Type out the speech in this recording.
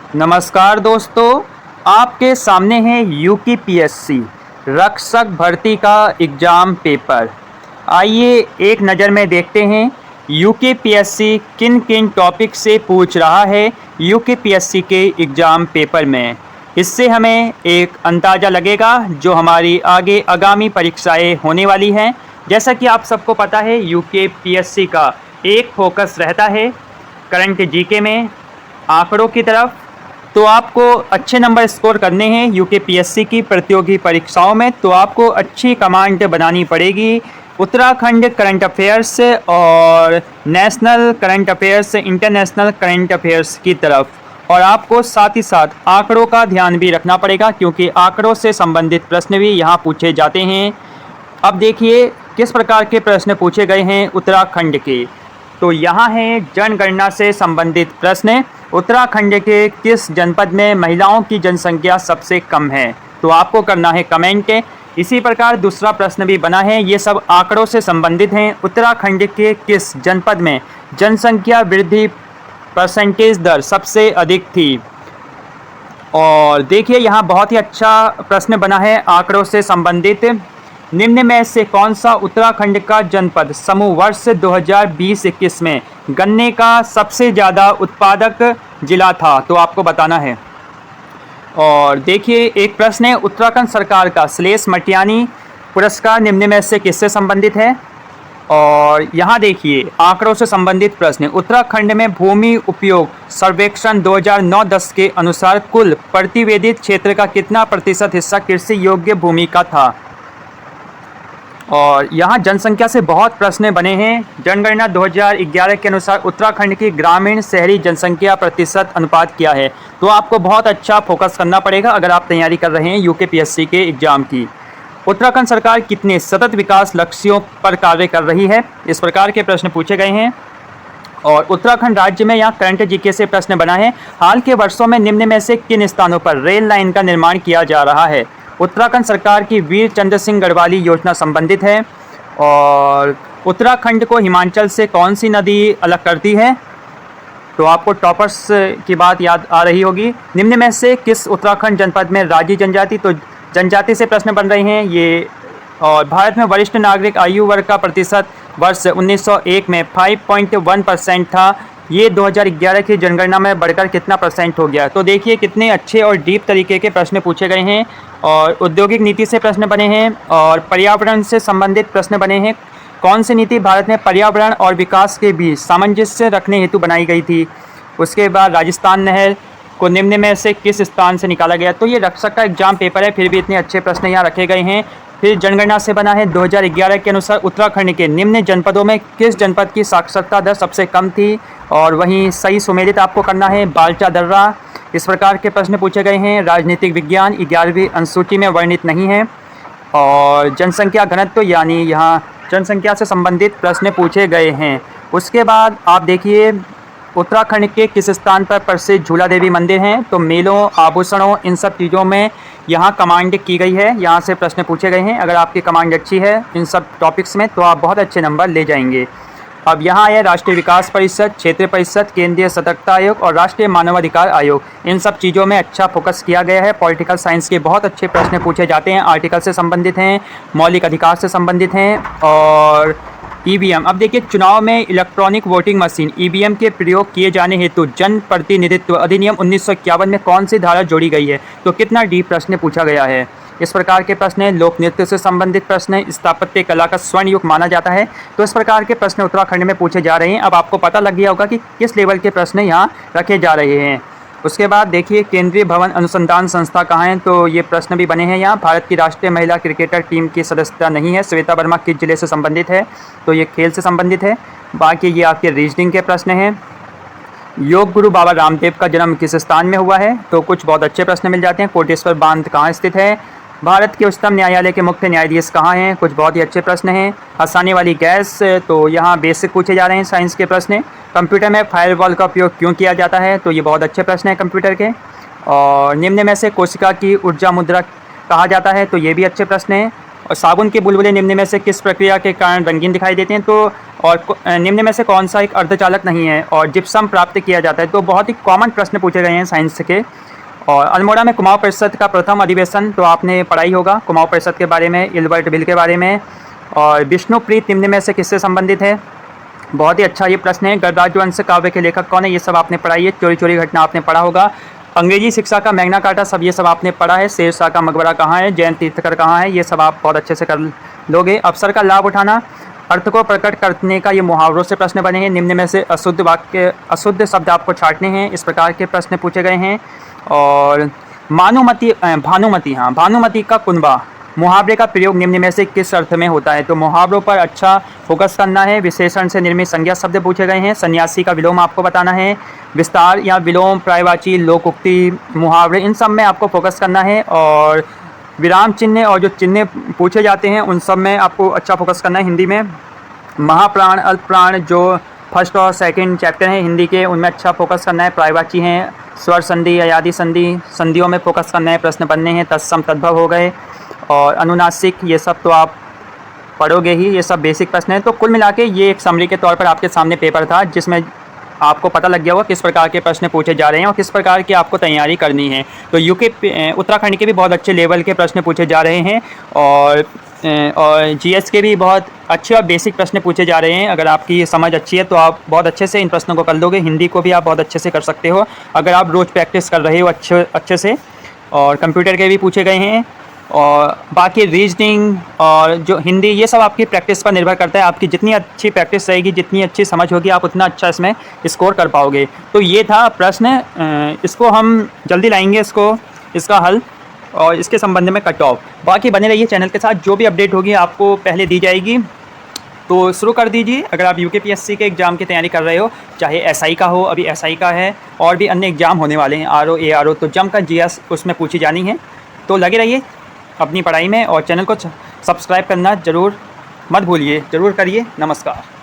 नमस्कार दोस्तों, आपके सामने है यूकेपीएससी रक्षक भर्ती का एग्ज़ाम पेपर। आइए एक नज़र में देखते हैं यूकेपीएससी किन किन टॉपिक से पूछ रहा है यूकेपीएससी के एग्ज़ाम पेपर में। इससे हमें एक अंदाज़ा लगेगा जो हमारी आगे आगामी परीक्षाएं होने वाली हैं। जैसा कि आप सबको पता है, यूकेपीएससी का एक फोकस रहता है करंट जीके में, आंकड़ों की तरफ। तो आपको अच्छे नंबर स्कोर करने हैं यूकेपीएससी की प्रतियोगी परीक्षाओं में, तो आपको अच्छी कमांड बनानी पड़ेगी उत्तराखंड करंट अफेयर्स और national current affairs, international current affairs की तरफ। और आपको साथ ही साथ आंकड़ों का ध्यान भी रखना पड़ेगा, क्योंकि आंकड़ों से संबंधित प्रश्न भी यहाँ पूछे जाते हैं। अब देखिए किस प्रकार के प्रश्न पूछे गए हैं उत्तराखंड के। तो यहाँ है जनगणना से संबंधित प्रश्न। उत्तराखंड के किस जनपद में महिलाओं की जनसंख्या सबसे कम है? तो आपको करना है कमेंट। इसी प्रकार दूसरा प्रश्न भी बना है, ये सब आंकड़ों से संबंधित हैं। उत्तराखंड के किस जनपद में जनसंख्या वृद्धि परसेंटेज दर सबसे अधिक थी? और देखिए यहाँ बहुत ही अच्छा प्रश्न बना है आंकड़ों से संबंधित। निम्न में से कौन सा उत्तराखंड का जनपद समूह वर्ष 2020-21 में गन्ने का सबसे ज़्यादा उत्पादक जिला था? तो आपको बताना है। और देखिए एक प्रश्न है, उत्तराखंड सरकार का श्लेष मटियानी पुरस्कार निम्न में से किससे संबंधित है? और यहाँ देखिए आंकड़ों से संबंधित प्रश्न। उत्तराखंड में भूमि उपयोग सर्वेक्षण 2009-10 के अनुसार कुल प्रतिवेदित क्षेत्र का कितना प्रतिशत हिस्सा कृषि योग्य भूमि का था? और यहाँ जनसंख्या से बहुत प्रश्न बने हैं। जनगणना 2011 के अनुसार उत्तराखंड की ग्रामीण शहरी जनसंख्या प्रतिशत अनुपात क्या है? तो आपको बहुत अच्छा फोकस करना पड़ेगा अगर आप तैयारी कर रहे हैं यूकेपीएससी के एग्ज़ाम की। उत्तराखंड सरकार कितने सतत विकास लक्ष्यों पर कार्य कर रही है? इस प्रकार के प्रश्न पूछे गए हैं। और उत्तराखंड राज्य में यहाँ करंट जीके से प्रश्न बना है, हाल के वर्षों में निम्न में से किन स्थानों पर रेल लाइन का निर्माण किया जा रहा है? उत्तराखंड सरकार की वीर चंद्र सिंह गढ़वाली योजना संबंधित है। और उत्तराखंड को हिमाचल से कौन सी नदी अलग करती है? तो आपको टॉपर्स की बात याद आ रही होगी। निम्न में से किस उत्तराखंड जनपद में राजी जनजाति? तो जनजाति से प्रश्न बन रहे हैं ये। और भारत में वरिष्ठ नागरिक आयु वर्ग का प्रतिशत वर्ष 1901 में 5.1% था, ये 2011 की जनगणना में बढ़कर कितना परसेंट हो गया? तो देखिए कितने अच्छे और डीप तरीके के प्रश्न पूछे गए हैं। और औद्योगिक नीति से प्रश्न बने हैं और पर्यावरण से संबंधित प्रश्न बने हैं। कौन सी नीति भारत में पर्यावरण और विकास के बीच सामंजस्य रखने हेतु बनाई गई थी? उसके बाद राजस्थान नहर को निम्न में से किस स्थान से निकाला गया? तो ये रक्षक का एग्जाम पेपर है, फिर भी इतने अच्छे प्रश्न यहाँ रखे गए हैं। फिर जनगणना से बना है 2011 के अनुसार उत्तराखंड के निम्न जनपदों में किस जनपद की साक्षरता दर सबसे कम थी? और वहीं सही सुमेलित आपको करना है बालचा दर्रा। इस प्रकार के प्रश्न पूछे गए हैं। राजनीतिक विज्ञान 11वीं अनुसूची में वर्णित नहीं है। और जनसंख्या घनत्व यानी यहाँ जनसंख्या से संबंधित प्रश्न पूछे गए हैं। उसके बाद आप देखिए उत्तराखंड के किस स्थान पर प्रसिद्ध झूला देवी मंदिर हैं? तो मेलों, आभूषणों, इन सब चीज़ों में यहाँ कमांड की गई है। यहाँ से प्रश्न पूछे गए हैं। अगर आपकी कमांड अच्छी है इन सब टॉपिक्स में तो आप बहुत अच्छे नंबर ले जाएंगे। अब यहाँ है राष्ट्रीय विकास परिषद, क्षेत्रीय परिषद, केंद्रीय सतर्कता आयोग और राष्ट्रीय मानवाधिकार आयोग। इन सब चीज़ों में अच्छा फोकस किया गया है। पॉलिटिकल साइंस के बहुत अच्छे प्रश्न पूछे जाते हैं, आर्टिकल से संबंधित हैं, मौलिक अधिकार से संबंधित हैं। और ईवीएम, अब देखिए चुनाव में इलेक्ट्रॉनिक वोटिंग मशीन ईवीएम के प्रयोग किए जाने हेतु जन प्रतिनिधित्व अधिनियम 1951 में कौन सी धारा जोड़ी गई है? तो कितना डीप प्रश्न पूछा गया है। इस प्रकार के प्रश्न लोक नृत्य से संबंधित प्रश्न, स्थापत्य कला का स्वर्ण युग माना जाता है। तो इस प्रकार के प्रश्न उत्तराखंड में पूछे जा रहे हैं। अब आपको पता लग गया होगा कि किस लेवल के प्रश्न यहाँ रखे जा रहे हैं। उसके बाद देखिए केंद्रीय भवन अनुसंधान संस्था कहाँ है? तो ये प्रश्न भी बने हैं यहाँ। भारत की राष्ट्रीय महिला क्रिकेटर टीम की सदस्यता नहीं है। श्वेता वर्मा किस जिले से संबंधित है? तो ये खेल से संबंधित है। बाकी ये आपके रीजनिंग के प्रश्न हैं। योग गुरु बाबा रामदेव का जन्म किस स्थान में हुआ है? तो कुछ बहुत अच्छे प्रश्न मिल जाते हैं। कोटेश्वर बांध कहाँ स्थित है? भारत के उच्चतम न्यायालय के मुख्य न्यायाधीश कहाँ हैं? कुछ बहुत ही अच्छे प्रश्न हैं। हंसाने वाली गैस, तो यहाँ बेसिक पूछे जा रहे हैं साइंस के प्रश्न। कंप्यूटर में फायरवॉल का उपयोग क्यों किया जाता है? तो ये बहुत अच्छे प्रश्न हैं कंप्यूटर के। और निम्न में से कोशिका की ऊर्जा मुद्रा कहा जाता है? तो ये भी अच्छे प्रश्न हैं। और साबुन के बुलबुले निम्न में से किस प्रक्रिया के कारण रंगीन दिखाई देते हैं? तो और निम्न में से कौन सा एक अर्धचालक नहीं है? और जिप्सम प्राप्त किया जाता है? तो बहुत ही कॉमन प्रश्न पूछे गए हैं साइंस के। और अल्मोड़ा में कुमाऊं परिषद का प्रथम अधिवेशन तो आपने पढ़ा ही होगा, कुमाऊं परिषद के बारे में, इल्बर्ट बिल के बारे में। और विष्णुप्रीत निम्न में से किससे संबंधित है? बहुत ही अच्छा ये प्रश्न है। गणराज वंश काव्य के लेखक कौन है? ये सब आपने पढ़ा ही है। चोरी चोरी घटना आपने पढ़ा होगा। अंग्रेजी शिक्षा का मैग्ना कार्टा सब ये सब आपने पढ़ा है। शेरशाह का मकबरा कहाँ है? जैन तीर्थकर कहाँ है? ये सब आप बहुत अच्छे से कर लोगे। अवसर का लाभ उठाना, अर्थ को प्रकट करने का ये मुहावरों से प्रश्न बने हैं। निम्न में से अशुद्ध वाक्य, अशुद्ध शब्द आपको छांटने हैं, इस प्रकार के प्रश्न पूछे गए हैं। और भानुमति का कुनबा मुहावरे का प्रयोग निम्न में से किस अर्थ में होता है? तो मुहावरों पर अच्छा फोकस करना है। विशेषण से निर्मित संज्ञा शब्द पूछे गए हैं। सन्यासी का विलोम आपको बताना है। विस्तार या विलोम, पर्यायवाची, लोकोक्ति, मुहावरे, इन सब में आपको फोकस करना है। और विराम चिन्ह और जो चिन्ह पूछे जाते हैं उन सब में आपको अच्छा फोकस करना है हिंदी में। महाप्राण, अल्पप्राण जो फर्स्ट और सेकंड चैप्टर हैं हिंदी के, उनमें अच्छा फोकस करना है। पर्यायवाची हैं, स्वर संधि, अयादि संधि, संधियों में फोकस करना है, प्रश्न बनने हैं। तत्सम, तद्भव हो गए। और अनुनासिक, ये सब तो आप पढ़ोगे ही, ये सब बेसिक प्रश्न हैं। तो कुल मिला के ये एक समरी के तौर पर आपके सामने पेपर था जिसमें आपको पता लग गया होगा किस प्रकार के प्रश्न पूछे जा रहे हैं और किस प्रकार की आपको तैयारी करनी है। तो यूके उत्तराखंड के भी बहुत अच्छे लेवल के प्रश्न पूछे जा रहे हैं और जीएस के भी बहुत अच्छे और बेसिक प्रश्न पूछे जा रहे हैं। अगर आपकी समझ अच्छी है तो आप बहुत अच्छे से इन प्रश्नों को कर लोगे। हिंदी को भी आप बहुत अच्छे से कर सकते हो अगर आप रोज़ प्रैक्टिस कर रहे हो अच्छे से। और कंप्यूटर के भी पूछे गए हैं। और बाकी रीजनिंग और जो हिंदी, ये सब आपकी प्रैक्टिस पर निर्भर करता है। आपकी जितनी अच्छी प्रैक्टिस रहेगी, जितनी अच्छी समझ होगी, आप उतना अच्छा इसमें स्कोर कर पाओगे। तो ये था प्रश्न, इसको हम जल्दी लाएंगे इसका हल और इसके संबंध में कट ऑफ। बाकी बने रहिए चैनल के साथ, जो भी अपडेट होगी आपको पहले दी जाएगी। तो शुरू कर दीजिए। अगर आप यूकेपीएससी के एग्ज़ाम की तैयारी कर रहे हो, चाहे एसआई का हो, अभी एसआई का है, और भी अन्य एग्ज़ाम होने वाले हैं, आरओ, एआरओ, तो जमकर जीएस उसमें पूछी जानी है। तो लगे रहिए अपनी पढ़ाई में और चैनल को सब्सक्राइब करना ज़रूर मत भूलिए, ज़रूर करिए। नमस्कार।